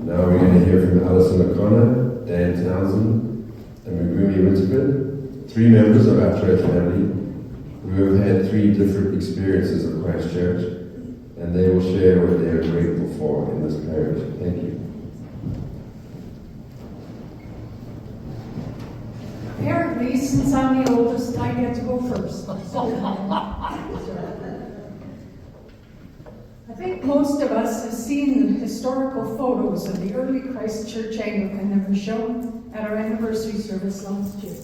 Now we're going to hear from Alison O'Connor, Dan Townsend, and Megumi Winterford, 3 members of our church family who have had 3 different experiences of Christ Church, and they will share what they are grateful for in this parish. Thank you. Apparently, since I'm the oldest, I get to go first. I think most of us have seen the historical photos of the early Christ Church Anglican that were shown at our anniversary service last year.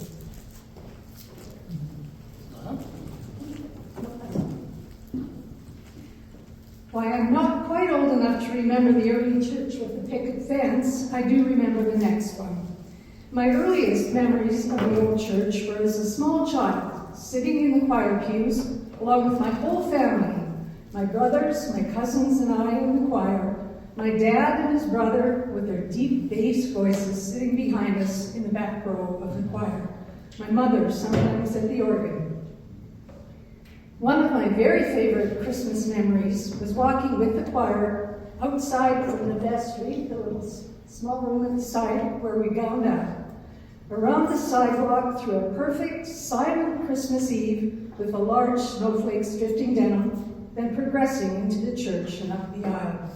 While I'm not quite old enough to remember the early church with the picket fence, I do remember the next one. My earliest memories of the old church were as a small child, sitting in the choir pews, along with my whole family, my brothers, my cousins, and I in the choir, my dad and his brother with their deep bass voices sitting behind us in the back row of the choir, my mother sometimes at the organ. One of my very favorite Christmas memories was walking with the choir outside from the vestry, the little small room at the side where we gowned out, around the sidewalk through a perfect silent Christmas Eve with the large snowflakes drifting down, then progressing into the church and up the aisle.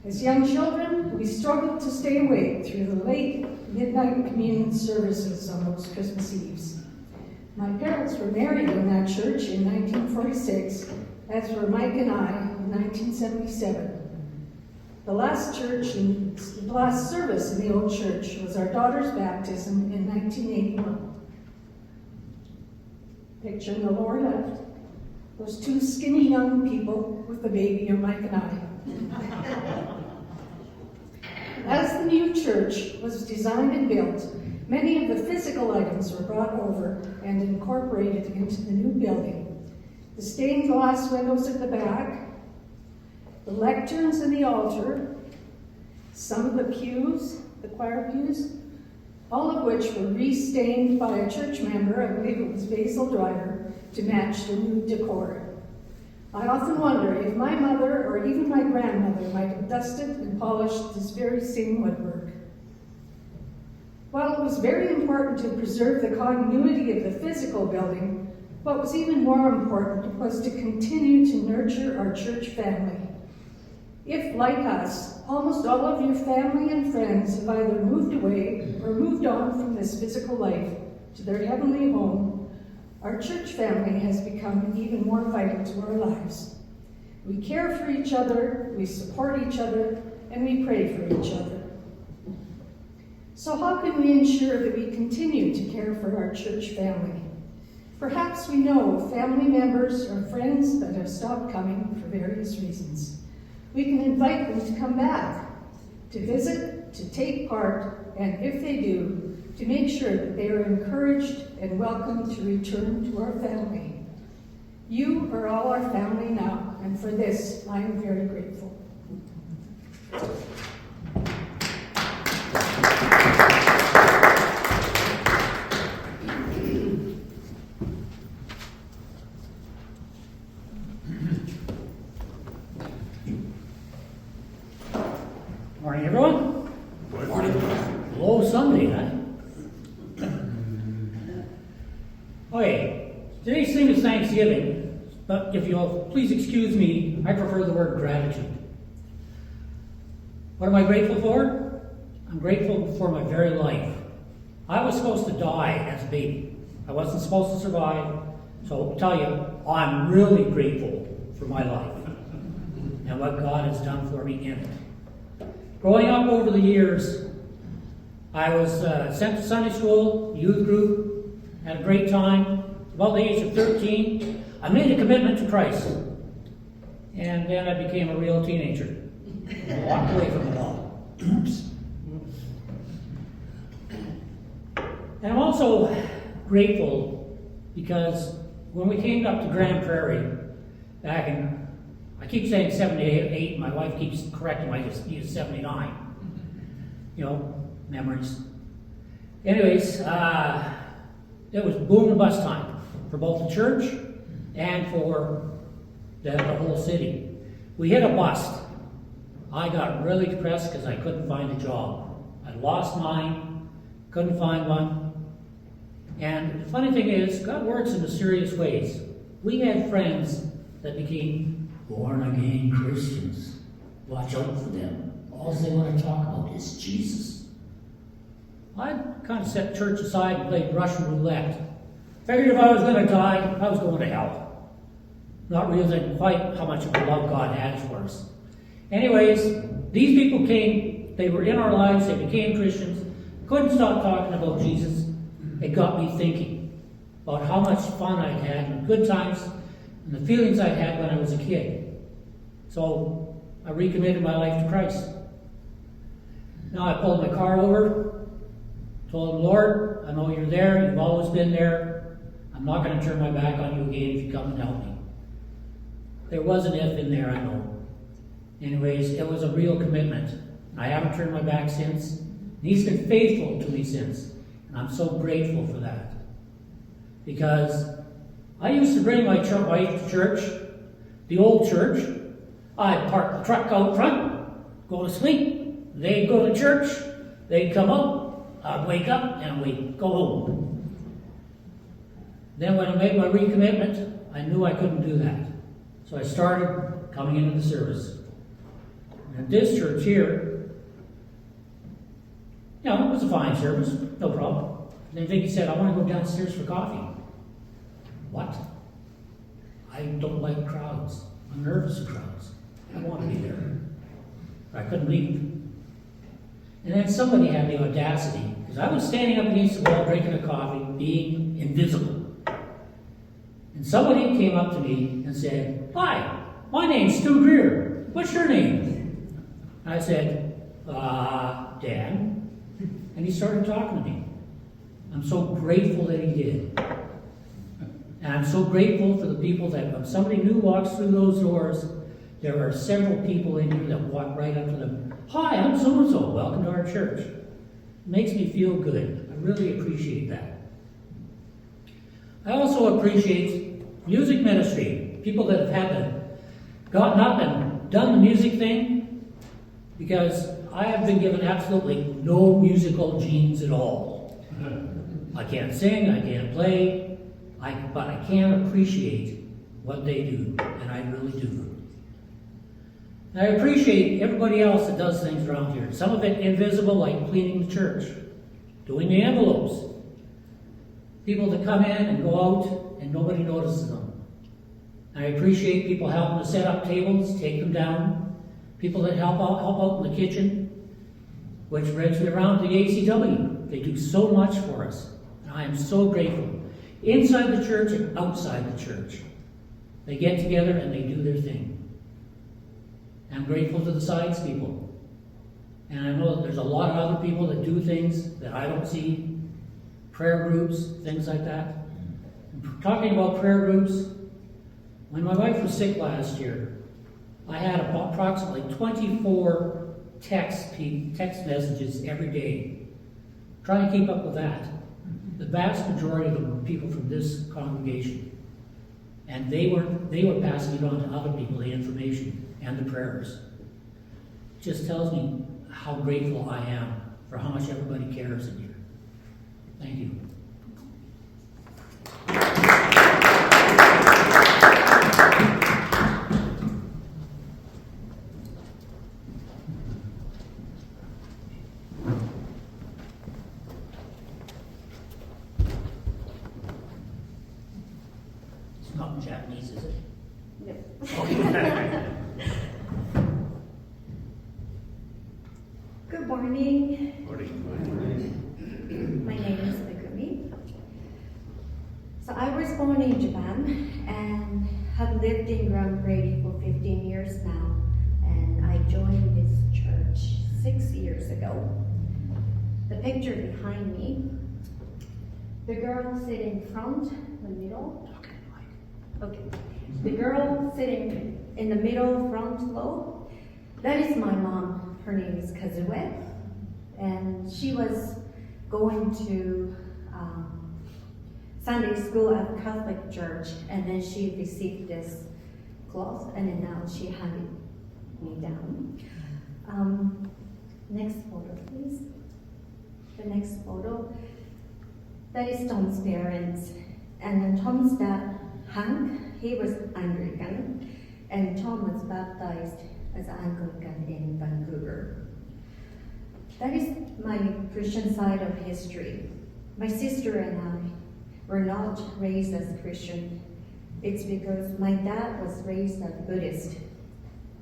As young children, we struggled to stay awake through the late midnight communion services on those Christmas Eves. My parents were married in that church in 1946, as were Mike and I in 1977. The last service in the old church was our daughter's baptism in 1981. Picture in the lower left, those 2 skinny young people with the baby are Mike and I. As the new church was designed and built, many of the physical items were brought over and incorporated into the new building. The stained glass windows at the back, the lecterns and the altar, some of the pews, the choir pews, all of which were restained by a church member, I believe it was Basil Driver, to match the new decor. I often wonder if my mother or even my grandmother might have dusted and polished this very same woodwork. While it was very important to preserve the continuity of the physical building, what was even more important was to continue to nurture our church family. If, like us, almost all of your family and friends have either moved away or moved on from this physical life to their heavenly home, our church family has become even more vital to our lives. We care for each other, we support each other, and we pray for each other. So how can we ensure that we continue to care for our church family? Perhaps we know family members or friends that have stopped coming for various reasons. We can invite them to come back, to visit, to take part, and if they do, to make sure that they are encouraged and welcome to return to our family. You are all our family now, and for this, I am very grateful. Morning, everyone. Good morning. Low Sunday, huh? Okay, today's theme is Thanksgiving, but if you'll please excuse me, I prefer the word gratitude. What am I grateful for? I'm grateful for my very life. I was supposed to die as a baby. I wasn't supposed to survive, so I'll tell you, I'm really grateful for my life and what God has done for me in it. Growing up over the years, I was sent to Sunday school, youth group, had a great time. About the age of 13, I made a commitment to Christ. And then I became a real teenager. I walked away from it all. Oops. And I'm also grateful because when we came up to Grande Prairie back in, I keep saying 78, my wife keeps correcting me, I just use 79. You know, memories. Anyways, it was boom and bust time for both the church and for the whole city. We hit a bust I got really depressed because I couldn't find a job. I lost mine, couldn't find one. And the funny thing is, God works in mysterious ways. We had friends that became born-again Christians. Watch out for them. All they want to talk about is Jesus. I kind of set church aside and played Russian roulette. Figured if I was going to die, I was going to hell. Not realizing quite how much of a love God has for us. Anyways, these people came, they were in our lives, they became Christians, couldn't stop talking about Jesus. It got me thinking about how much fun I'd had and good times and the feelings I'd had when I was a kid. So I recommitted my life to Christ. Now I pulled my car over, told him, Lord, I know you're there, you've always been there. I'm not going to turn my back on you again if you come and help me. There was an if in there, I know. Anyways, it was a real commitment. I haven't turned my back since. And he's been faithful to me since. And I'm so grateful for that. Because I used to bring my wife to church, the old church. I'd park the truck out front, go to sleep. They'd go to church. They'd come up. I'd wake up and we'd go home. Then when I made my recommitment, I knew I couldn't do that. So I started coming into the service. And this church here, it was a fine service, no problem. And then Vicky said, I want to go downstairs for coffee. What? I don't like crowds. I'm nervous in crowds. I want to be there. I couldn't leave. And then somebody had the audacity, because I was standing up against the wall drinking a coffee, being invisible. And somebody came up to me and said, Hi, my name's Stu Greer. What's your name? I said, Dan. And he started talking to me. I'm so grateful that he did. And I'm so grateful for the people that when somebody new walks through those doors, there are several people in here that walk right up to them. Hi, I'm so-and-so. Welcome to our church. It makes me feel good. I really appreciate that. I also appreciate music ministry. People that have gotten up and done the music thing. Because I have been given absolutely no musical genes at all. I can't sing, I can't play, but I can appreciate what they do, and I really do. And I appreciate everybody else that does things around here. Some of it invisible, like cleaning the church, doing the envelopes. People that come in and go out and nobody notices them. I appreciate people helping to set up tables, take them down. People that help out in the kitchen, which brings me around to the ACW. They do so much for us. And I am so grateful. Inside the church and outside the church. They get together and they do their thing. I'm grateful to the sides people. And I know that there's a lot of other people that do things that I don't see. Prayer groups, things like that. And talking about prayer groups, when my wife was sick last year, I had approximately 24 text messages every day. Trying to keep up with that. The vast majority of them were people from this congregation. And they were passing it on to other people, the information and the prayers. It just tells me how grateful I am for how much everybody cares in here. Thank you. It's not in Japanese, is it? No. Good morning. My name is Megumi. So I was born in Japan and have lived in Grande Prairie for 15 years now. And I joined this church 6 years ago. The picture behind me, the girl sitting front, the middle. Okay. The girl sitting in the middle front row, that is my mom. Her name is Kazue. And she was going to Sunday school at Catholic Church, and then she received this cloth, and then now she had it me down. Next photo, please. The next photo. That is Tom's parents. And then Tom's dad, Hank, he was Anglican. And Tom was baptized as Anglican in Vancouver. That is my Christian side of history. My sister and I were not raised as Christian. It's because my dad was raised as Buddhist.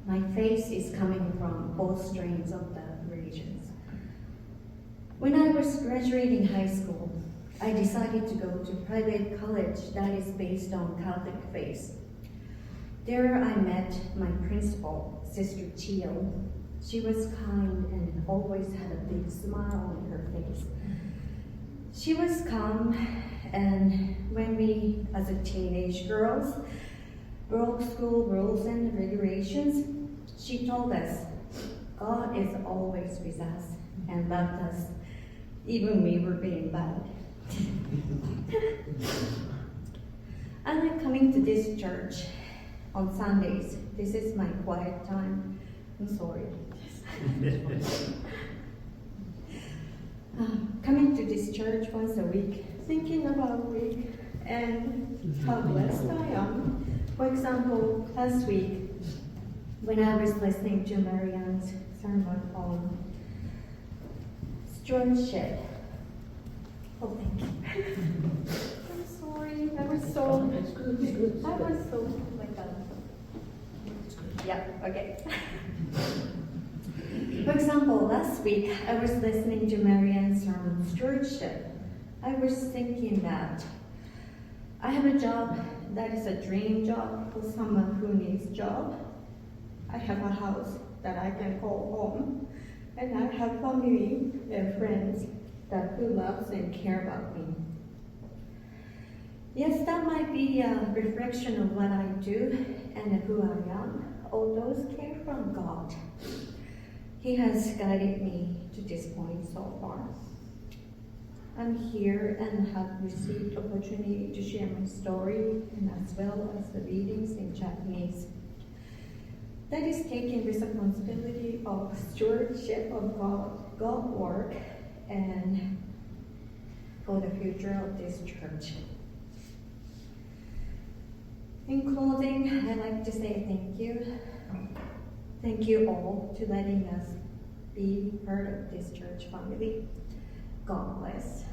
My faith is coming from both strains of the religions. When I was graduating high school, I decided to go to private college that is based on Catholic faith. There I met my principal, Sister Chio. She was kind and always had a big smile on her face. She was calm, and when we, as a teenage girls, broke school rules and regulations, she told us, God is always with us and loved us, even we were being bad. I like coming to this church on Sundays. This is my quiet time. I'm sorry. Coming to this church once a week, thinking about week and how blessed I am. For example, last week, when I was listening to Marianne's sermon on stewardship. Oh, thank you. I'm sorry. I was so like that. Yeah, okay. For example, last week I was listening to Marianne's sermon stewardship. I was thinking that I have a job that is a dream job for someone who needs a job. I have a house that I can call home, and I have family and friends that who loves and care about me. Yes, that might be a reflection of what I do and who I am. All those came from God. He has guided me to this point so far. I'm here and have received opportunity to share my story and as well as the readings in Japanese. That is taking responsibility of stewardship of God work and for the future of this church. In closing, I'd like to say thank you. Thank you all to letting us be part of this church family. God bless.